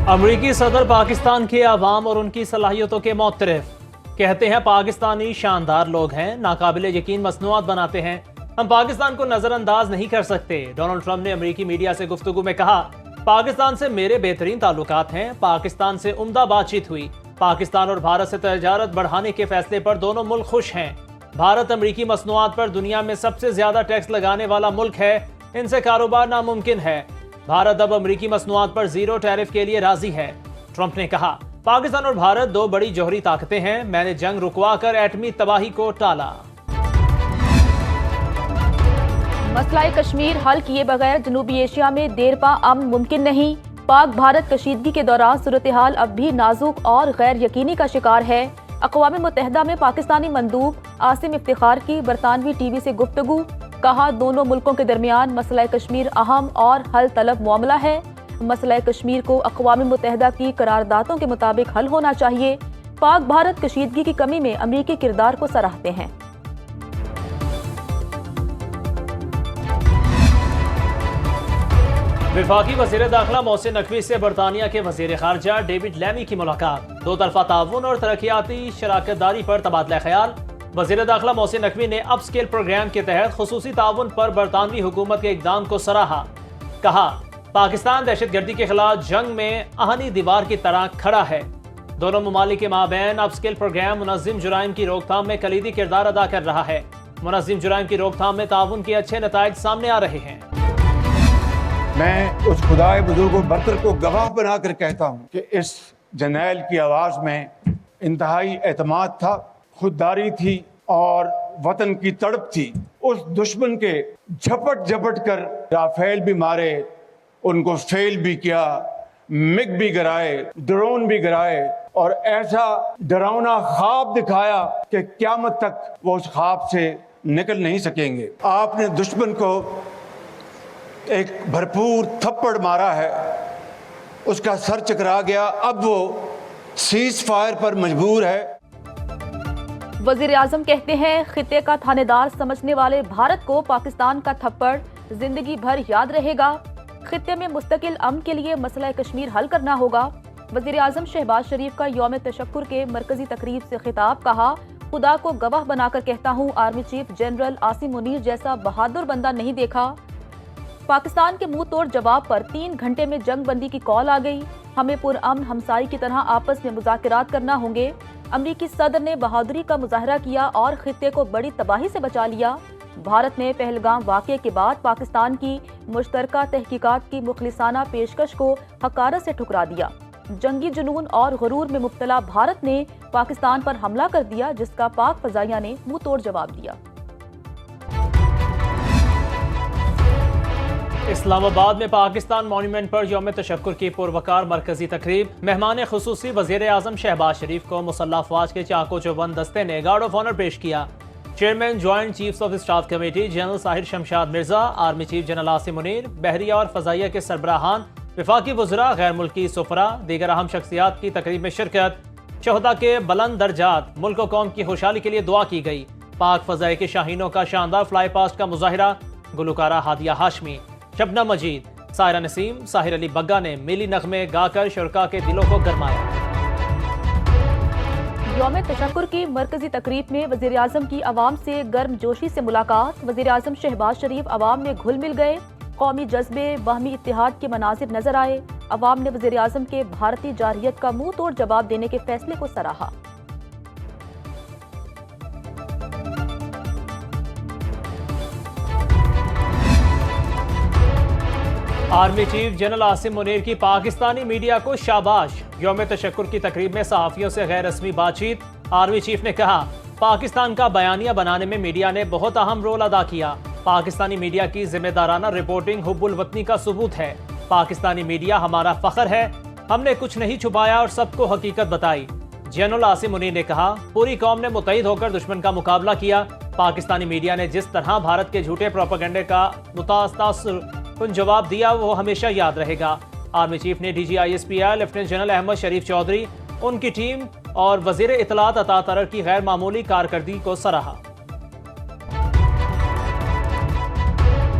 امریکی صدر پاکستان کے عوام اور ان کی صلاحیتوں کے معترف، کہتے ہیں پاکستانی شاندار لوگ ہیں، ناقابل یقین مصنوعات بناتے ہیں، ہم پاکستان کو نظر انداز نہیں کر سکتے۔ ڈونلڈ ٹرمپ نے امریکی میڈیا سے گفتگو میں کہا، پاکستان سے میرے بہترین تعلقات ہیں، پاکستان سے عمدہ بات چیت ہوئی، پاکستان اور بھارت سے تجارت بڑھانے کے فیصلے پر دونوں ملک خوش ہیں۔ بھارت امریکی مصنوعات پر دنیا میں سب سے زیادہ ٹیکس لگانے والا ملک ہے، ان سے کاروبار ناممکن ہے۔ بھارت اب امریکی مصنوعات پر زیرو ٹیرف کے لیے راضی ہے۔ ٹرمپ نے کہا، پاکستان اور بھارت دو بڑی جوہری طاقتیں ہیں، میں نے جنگ رکوا کر ایٹمی تباہی کو ٹالا۔ مسئلہ کشمیر حل کیے بغیر جنوبی ایشیا میں دیر پا امن ممکن نہیں۔ پاک بھارت کشیدگی کے دوران صورتحال اب بھی نازک اور غیر یقینی کا شکار ہے۔ اقوام متحدہ میں پاکستانی مندوب عاصم افتخار کی برطانوی ٹی وی سے گفتگو، کہا دونوں ملکوں کے درمیان مسئلہ کشمیر اہم اور حل طلب معاملہ ہے۔ مسئلہ کشمیر کو اقوام متحدہ کی قراردادوں کے مطابق حل ہونا چاہیے۔ پاک بھارت کشیدگی کی کمی میں امریکی کردار کو سراہتے ہیں۔ وفاقی وزیر داخلہ محسن نقوی سے برطانیہ کے وزیر خارجہ ڈیوڈ لیمی کی ملاقات، دو طرفہ تعاون اور ترقیاتی شراکت داری پر تبادلہ خیال۔ وزیر داخلہ محسن نقوی نے اپ اسکیل پروگرام کے تحت خصوصی تعاون پر برطانوی حکومت کے اقدام کو سراہا، کہا پاکستان دہشت گردی کے خلاف جنگ میں آہنی دیوار کی طرح کھڑا ہے۔ دونوں ممالک کے مابین اپ اسکیل پروگرام منظم جرائم کی روک تھام میں کلیدی کردار ادا کر رہا ہے۔ منظم جرائم کی روک تھام میں تعاون کے اچھے نتائج سامنے آ رہے ہیں۔ میں اس خدائے بزرگ و برتر کو گواہ بنا کر کہتا ہوں کہ اس جرنیل کی آواز میں انتہائی اعتماد تھا، خودداری تھی اور وطن کی تڑپ تھی۔ اس دشمن کے جھپٹ جھپٹ کر رافیل بھی مارے، ان کو فیل بھی کیا، مگ بھی گرائے، ڈرون بھی گرائے اور ایسا ڈراؤنا خواب دکھایا کہ قیامت تک وہ اس خواب سے نکل نہیں سکیں گے۔ آپ نے دشمن کو ایک بھرپور تھپڑ مارا ہے، اس کا سر چکرا گیا، اب وہ سیز فائر پر مجبور ہے۔ وزیر اعظم کہتے ہیں، خطے کا تھانے دار سمجھنے والے بھارت کو پاکستان کا تھپڑ زندگی بھر یاد رہے گا۔ خطے میں مستقل امن کے لیے مسئلہ کشمیر حل کرنا ہوگا۔ وزیر اعظم شہباز شریف کا یوم تشکر کے مرکزی تقریب سے خطاب، کہا خدا کو گواہ بنا کر کہتا ہوں، army chief general Asim Munir جیسا بہادر بندہ نہیں دیکھا۔ پاکستان کے منہ توڑ جواب پر 3 گھنٹے میں جنگ بندی کی کال آ گئی، ہمیں پرامن ہمسائی کی طرح آپس میں مذاکرات کرنا ہوں گے۔ امریکی صدر نے بہادری کا مظاہرہ کیا اور خطے کو بڑی تباہی سے بچا لیا۔ بھارت نے پہلگام واقعے کے بعد پاکستان کی مشترکہ تحقیقات کی مخلصانہ پیشکش کو حقارت سے ٹھکرا دیا۔ جنگی جنون اور غرور میں مبتلا بھارت نے پاکستان پر حملہ کر دیا، جس کا پاک فضائیہ نے منہ توڑ جواب دیا۔ اسلام آباد میں پاکستان مونومنٹ پر یوم تشکر کی پروقار مرکزی تقریب، مہمان خصوصی وزیر اعظم شہباز شریف کو مسلح افواج کے چاق و چوبند دستے نے گارڈ آف آنر پیش کیا۔ Chairman joint chiefs of staff committee general Tahir Shamshad Mirza, army chief general Asim Munir, بحریہ اور فضائیہ کے سربراہان، وفاقی وزراء، غیر ملکی سفراء، دیگر اہم شخصیات کی تقریب میں شرکت۔ شہداء کے بلند درجات، ملک و قوم کی خوشحالی کے لیے دعا کی گئی۔ پاک فضائیہ کے شاہینوں کا شاندار فلائی پاسٹ کا مظاہرہ، گلوکارہ ہادیہ ہاشمی، شبنم مجید، سائرہ نسیم، ساحر علی بگا نے میلی نغمے گا کر شرکاء کے دلوں کو گرمایا۔ یوم تشکر کی مرکزی تقریب میں وزیر اعظم کی عوام سے گرم جوشی سے ملاقات، وزیر اعظم شہباز شریف عوام میں گھل مل گئے، قومی جذبے، باہمی اتحاد کے مناظر نظر آئے۔ عوام نے وزیر اعظم کے بھارتی جارحیت کا منہ توڑ جواب دینے کے فیصلے کو سراہا۔ Army chief general Asim Munir کی پاکستانی میڈیا کو شاباش، یوم تشکر کی تقریب میں صحافیوں سے غیر رسمی بات چیت۔ آرمی چیف نے کہا، پاکستان کا بیانیہ بنانے میں میڈیا نے بہت اہم رول ادا کیا۔ پاکستانی میڈیا کی ذمہ دارانہ رپورٹنگ حب الوطنی کا ثبوت ہے۔ پاکستانی میڈیا ہمارا فخر ہے، ہم نے کچھ نہیں چھپایا اور سب کو حقیقت بتائی۔ جنرل عاصم منیر نے کہا، پوری قوم نے متحد ہو کر دشمن کا مقابلہ کیا۔ پاکستانی میڈیا نے جس طرح بھارت کے جھوٹے پروپیگنڈے کا متاثر کن جواب دیا، وہ ہمیشہ یاد رہے گا۔ آرمی چیف نے D G I S P I lieutenant general Ahmed Sharif Chaudhry, ان کی ٹیم اور وزیر اطلاعات عطا طرر کی غیر معمولی کارکردگی کو سراہا۔